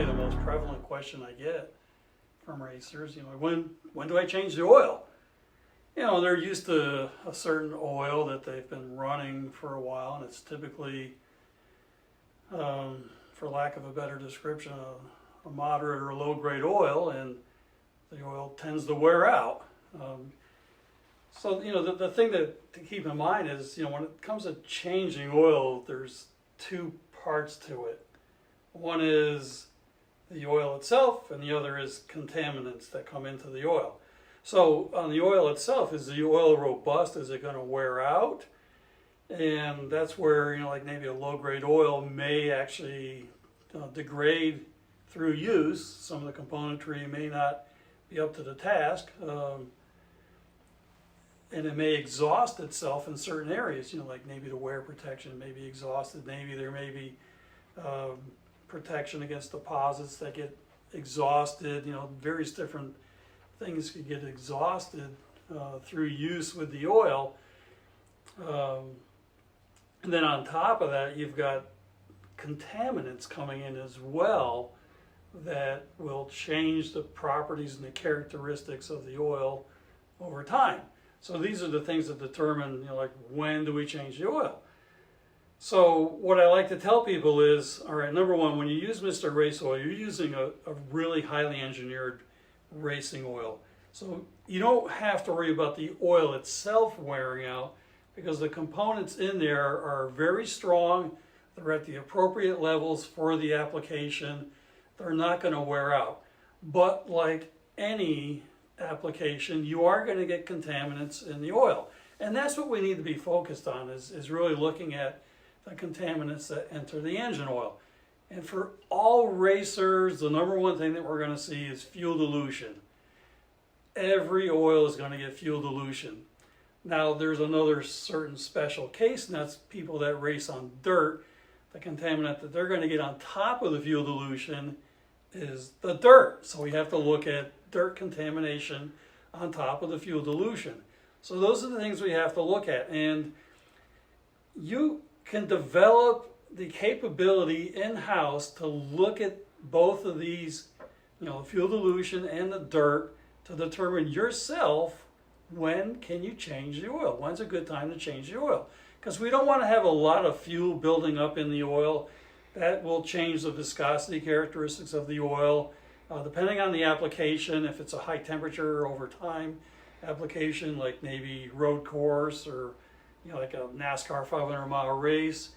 probably the most prevalent question I get from racers. When do I change the oil? They're used to a certain oil that they've been running for a while, and it's typically, for lack of a better description, a moderate or low grade oil, and the oil tends to wear out. The thing to keep in mind is, when it comes to changing oil, there's two parts to it. One is the oil itself, and the other is contaminants that come into the oil. So on the oil itself, is the oil robust? Is it going to wear out? And that's where, like maybe a low-grade oil may actually degrade through use. Some of the componentry may not be up to the task. And it may exhaust itself in certain areas, like maybe the wear protection may be exhausted. Maybe there may be protection against deposits that get exhausted. Various different things could get exhausted through use with the oil. And then on top of that, you've got contaminants coming in as well that will change the properties and the characteristics of the oil over time. So these are the things that determine, like when do we change the oil? So what I like to tell people is, all right, number one, when you use Mr. Race Oil, you're using a really highly engineered racing oil. So you don't have to worry about the oil itself wearing out, because the components in there are very strong. They're at the appropriate levels for the application. They're not going to wear out. But like any application, you are going to get contaminants in the oil. And that's what we need to be focused on, is really looking at the contaminants that enter the engine oil. And for all racers, the number one thing that we're going to see is fuel dilution. Every oil is going to get fuel dilution. Now, there's another certain special case, and that's people that race on dirt. The contaminant that they're going to get on top of the fuel dilution is the dirt. So we have to look at dirt contamination on top of the fuel dilution. So those are the things we have to look at. And you can develop the capability in-house to look at both of these, fuel dilution and the dirt, to determine yourself when can you change the oil. When's a good time to change the oil? Because we don't want to have a lot of fuel building up in the oil. That will change the viscosity characteristics of the oil. Depending on the application, if it's a high temperature over time application, like maybe road course or like a NASCAR 500-mile race,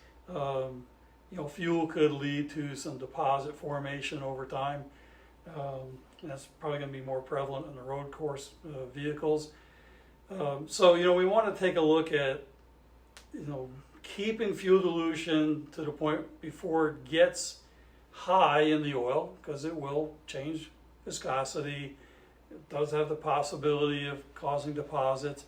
fuel could lead to some deposit formation over time. That's probably going to be more prevalent in the road course vehicles. So we want to take a look at keeping fuel dilution to the point before it gets high in the oil, because it will change viscosity. It does have the possibility of causing deposits.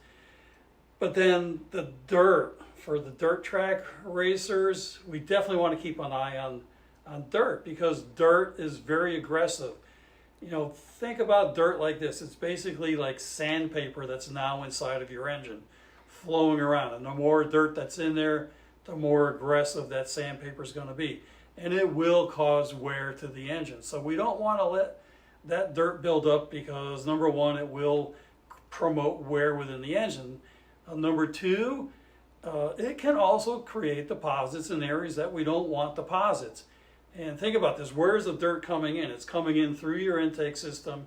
But then the dirt, for the dirt track racers, we definitely want to keep an eye on dirt, because dirt is very aggressive. Think about dirt like this. It's basically like sandpaper that's now inside of your engine, flowing around. And the more dirt that's in there, the more aggressive that sandpaper is going to be. And it will cause wear to the engine. So we don't want to let that dirt build up, because number one, it will promote wear within the engine. Number two, it can also create deposits in areas that we don't want deposits. And think about this, where's the dirt coming in? It's coming in through your intake system.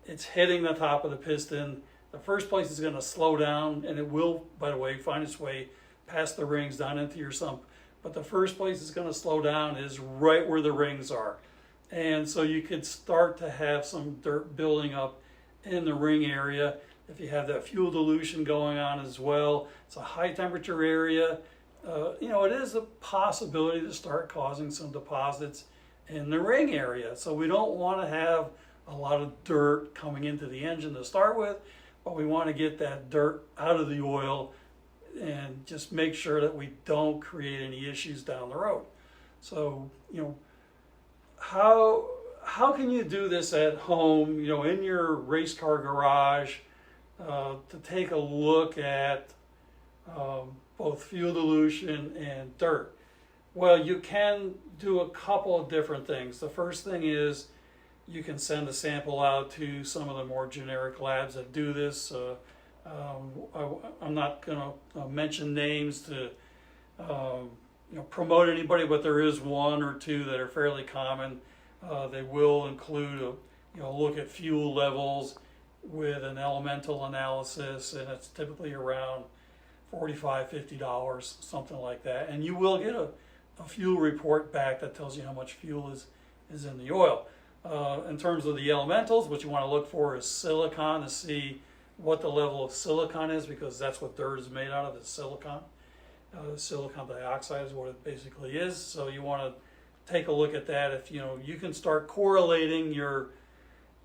It's hitting the top of the piston. The first place is going to slow down, and it will, by the way, find its way past the rings down into your sump. But the first place it's going to slow down is right where the rings are. And so you could start to have some dirt building up in the ring area. If you have that fuel dilution going on as well, it's a high temperature area. It is a possibility to start causing some deposits in the ring area. So we don't want to have a lot of dirt coming into the engine to start with, but we want to get that dirt out of the oil and just make sure that we don't create any issues down the road. So, how can you do this at home, in your race car garage, to take a look at both fuel dilution and dirt? Well, you can do a couple of different things. The first thing is you can send a sample out to some of the more generic labs that do this. I'm not going to mention names to promote anybody, but there is one or two that are fairly common. They will include a look at fuel levels with an elemental analysis, and it's typically around $45, $50, something like that. And you will get a fuel report back that tells you how much fuel is in the oil. In terms of the elementals, what you want to look for is silicon, to see what the level of silicon is, because that's what dirt is made out of, is silicon. Silicon dioxide is what it basically is. So you want to take a look at that. If you can start correlating your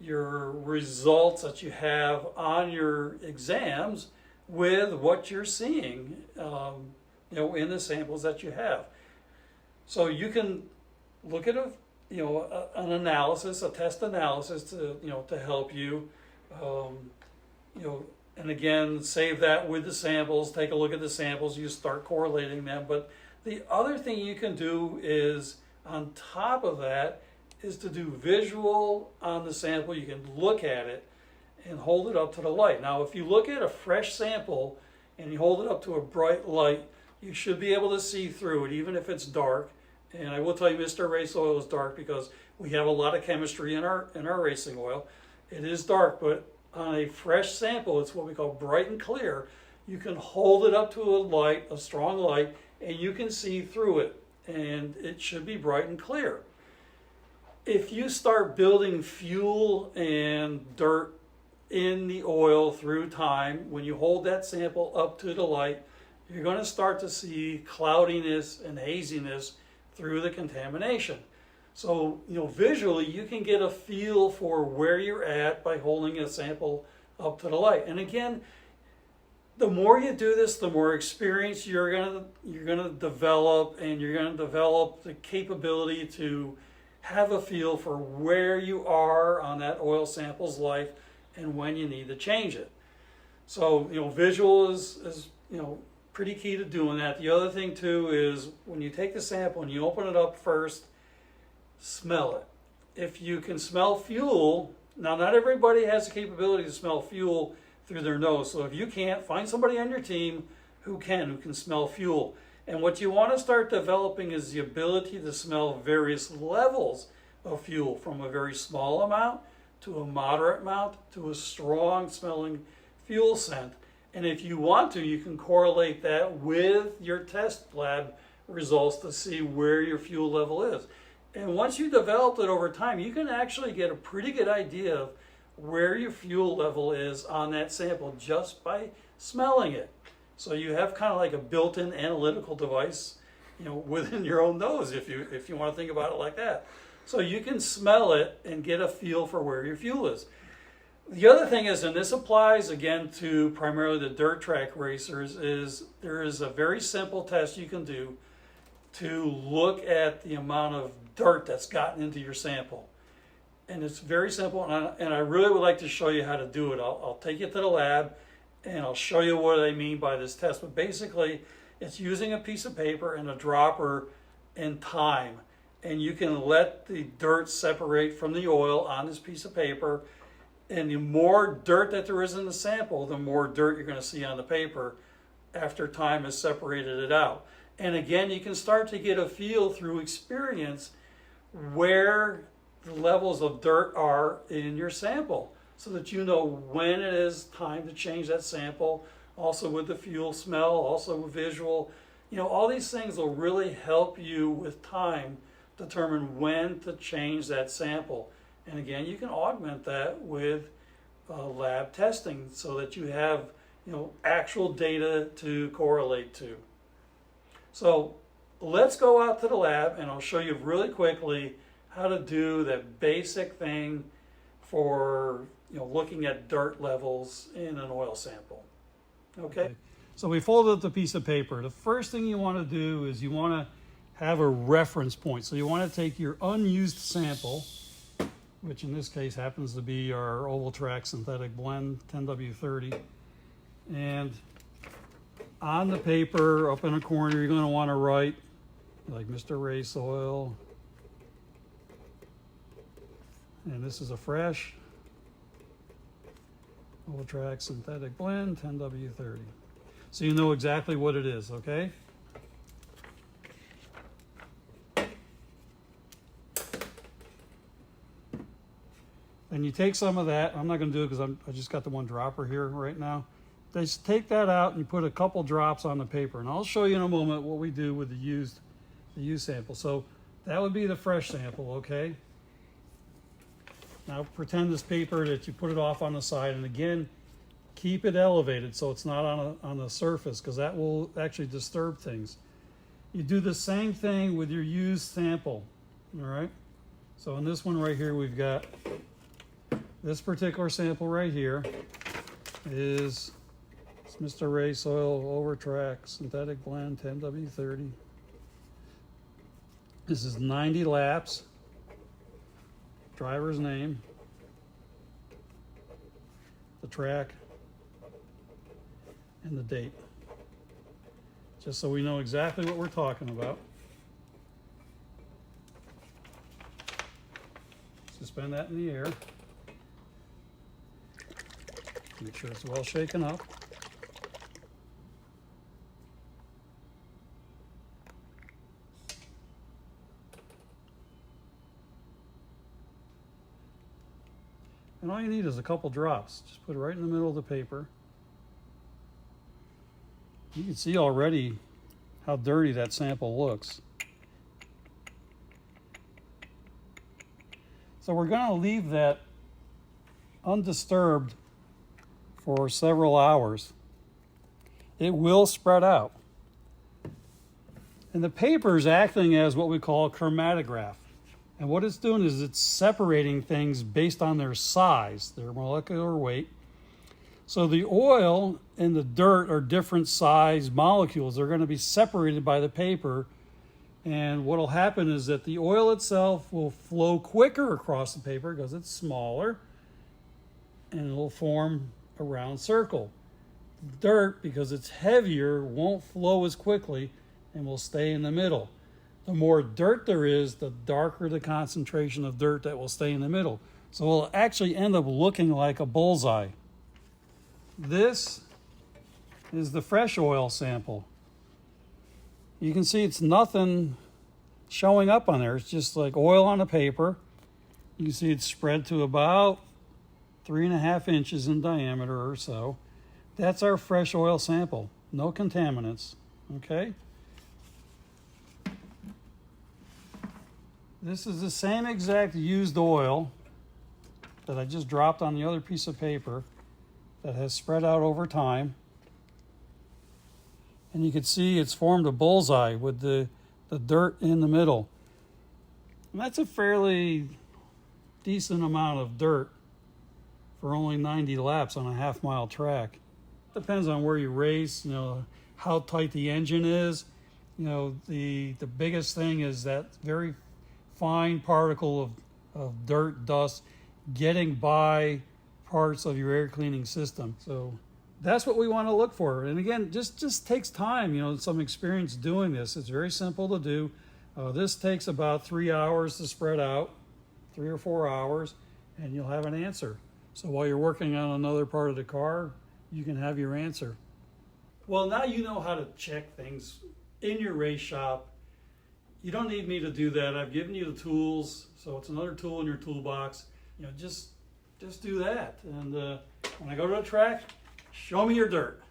results that you have on your exams with what you're seeing, in the samples that you have. So you can look at an analysis, a test analysis to help you, and again, save that with the samples, take a look at the samples, you start correlating them. But the other thing you can do is, on top of that, is to do visual on the sample. You can look at it and hold it up to the light. Now, if you look at a fresh sample and you hold it up to a bright light, you should be able to see through it, even if it's dark. And I will tell you, Mr. Race Oil is dark because we have a lot of chemistry in our racing oil. It is dark, but on a fresh sample, it's what we call bright and clear. You can hold it up to a light, a strong light, and you can see through it. And it should be bright and clear. If you start building fuel and dirt in the oil through time, when you hold that sample up to the light, you're going to start to see cloudiness and haziness through the contamination. So, visually, you can get a feel for where you're at by holding a sample up to the light. And again, the more you do this, the more experience you're gonna develop, and you're gonna develop the capability to have a feel for where you are on that oil sample's life and when you need to change it. So, visual is pretty key to doing that. The other thing too is, when you take the sample and you open it up first, smell it. If you can smell fuel, now not everybody has the capability to smell fuel through their nose. So if you can't, find somebody on your team who can smell fuel. And what you want to start developing is the ability to smell various levels of fuel, from a very small amount to a moderate amount to a strong smelling fuel scent. And if you want to, you can correlate that with your test lab results to see where your fuel level is. And once you develop it over time, you can actually get a pretty good idea of where your fuel level is on that sample just by smelling it. So you have kind of like a built-in analytical device, within your own nose, if you want to think about it like that. So you can smell it and get a feel for where your fuel is. The other thing is, and this applies again to primarily the dirt track racers, is there is a very simple test you can do to look at the amount of dirt that's gotten into your sample. And it's very simple, and I really would like to show you how to do it. I'll take you to the lab and I'll show you what I mean by this test. But basically, it's using a piece of paper and a dropper and time. And you can let the dirt separate from the oil on this piece of paper. And the more dirt that there is in the sample, the more dirt you're going to see on the paper after time has separated it out. And again, you can start to get a feel through experience where the levels of dirt are in your sample, so that you know when it is time to change that sample. Also with the fuel smell, also with visual. All these things will really help you with time determine when to change that sample. And again, you can augment that with lab testing so that you have actual data to correlate to. So let's go out to the lab and I'll show you really quickly how to do that basic thing for looking at dirt levels in an oil sample. Okay, so we folded up the piece of paper. The first thing you want to do is you want to have a reference point. So you want to take your unused sample, which in this case happens to be our Oval Track Synthetic Blend 10W30, and on the paper up in a corner you're going to want to write like Mr. Race oil. And this is a fresh Ultrac synthetic blend 10W30. So you know exactly what it is, okay? And you take some of that. I'm not going to do it because I just got the one dropper here right now. Just take that out and you put a couple drops on the paper. And I'll show you in a moment what we do with the used sample. So that would be the fresh sample, okay? Now pretend this paper that you put it off on the side, and again, keep it elevated so it's not on the surface, because that will actually disturb things. You do the same thing with your used sample, all right? So in this one right here, we've got this particular sample right here is Mr. Race Oil Ultrac Synthetic Blend 10W30. This is 90 laps. Driver's name, the track, and the date. Just so we know exactly what we're talking about. Suspend that in the air. Make sure it's well shaken up. And all you need is a couple drops. Just put it right in the middle of the paper. You can see already how dirty that sample looks. So we're going to leave that undisturbed for several hours. It will spread out. And the paper is acting as what we call a chromatograph. And what it's doing is it's separating things based on their size, their molecular weight. So the oil and the dirt are different size molecules. They're going to be separated by the paper. And what will happen is that the oil itself will flow quicker across the paper because it's smaller, and it will form a round circle. Dirt, because it's heavier, won't flow as quickly and will stay in the middle. The more dirt there is, the darker the concentration of dirt that will stay in the middle. So it'll actually end up looking like a bullseye. This is the fresh oil sample. You can see it's nothing showing up on there. It's just like oil on a paper. You can see it's spread to about 3.5 inches in diameter or so. That's our fresh oil sample. No contaminants, okay? This is the same exact used oil that I just dropped on the other piece of paper that has spread out over time. And you can see it's formed a bullseye with the dirt in the middle. And that's a fairly decent amount of dirt for only 90 laps on a half-mile track. Depends on where you race, how tight the engine is. The biggest thing is that very fine particle of dirt, dust getting by parts of your air cleaning system. So that's what we want to look for. And again, just takes time, some experience doing this. It's very simple to do. This takes about 3 hours to spread out, 3 or 4 hours, and you'll have an answer. So while you're working on another part of the car, you can have your answer. Well, now you know how to check things in your race shop. You don't need me to do that. I've given you the tools, so it's another tool in your toolbox. Just do that. And when I go to the track, show me your dirt.